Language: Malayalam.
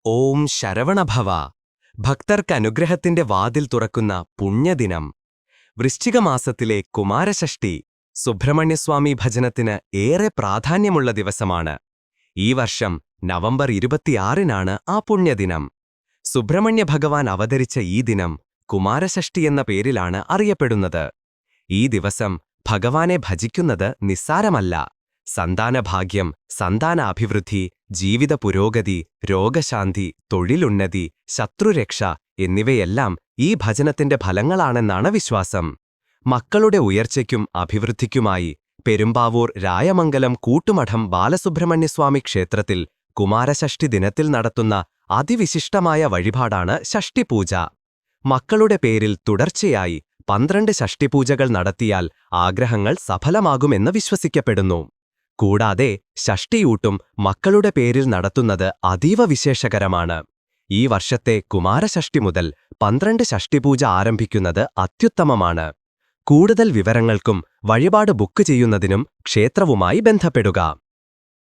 ഓം ശരവണഭവ. ഭക്തർക്ക് അനുഗ്രഹത്തിന്റെ വാതിൽ തുറക്കുന്ന പുണ്യദിനം. വൃശ്ചികമാസത്തിലെ കുമാരഷഷ്ഠി സുബ്രഹ്മണ്യസ്വാമി ഭജനത്തിന് ഏറെ പ്രാധാന്യമുള്ള ദിവസമാണ്. ഈ വർഷം നവംബർ 26-നാണ് ആ പുണ്യദിനം. സുബ്രഹ്മണ്യ ഭഗവാൻ അവതരിച്ച ഈ ദിനം കുമാരഷഷ്ഠി എന്ന പേരിലാണ് അറിയപ്പെടുന്നത്. ഈ ദിവസം ഭഗവാനെ ഭജിക്കുന്നത് നിസ്സാരമല്ല. സന്താനഭാഗ്യം, സന്താനാഭിവൃദ്ധി, ജീവിത പുരോഗതി, രോഗശാന്തി, തൊഴിലുന്നതി, ശത്രുരക്ഷ എന്നിവയെല്ലാം ഈ ഭജനത്തിന്റെ ഫലങ്ങളാണെന്നാണ് വിശ്വാസം. മക്കളുടെ ഉയർച്ചയ്ക്കും അഭിവൃദ്ധിക്കുമായി പെരുമ്പാവൂർ രായമംഗലം കൂട്ടുമഠം ബാലസുബ്രഹ്മണ്യസ്വാമി ക്ഷേത്രത്തിൽ കുമാരഷഷ്ഠി ദിനത്തിൽ നടത്തുന്ന അതിവിശിഷ്ടമായ വഴിപാടാണ് ഷഷ്ഠിപൂജ. മക്കളുടെ പേരിൽ തുടർച്ചയായി 12 ഷഷ്ഠിപൂജകൾ നടത്തിയാൽ ആഗ്രഹങ്ങൾ സഫലമാകുമെന്ന് വിശ്വസിക്കപ്പെടുന്നു. കൂടാതെ ഷഷ്ഠിയൂട്ടും മക്കളുടെ പേരിൽ നടത്തുന്നത് അതീവ വിശേഷകരമാണ്. ഈ വർഷത്തെ കുമാരഷഷ്ഠി മുതൽ 12 ഷഷ്ഠിപൂജ ആരംഭിക്കുന്നത് അത്യുത്തമമാണ്. കൂടുതൽ വിവരങ്ങൾക്കും വഴിപാട് ബുക്ക് ചെയ്യുന്നതിനും ക്ഷേത്രവുമായി ബന്ധപ്പെടുക.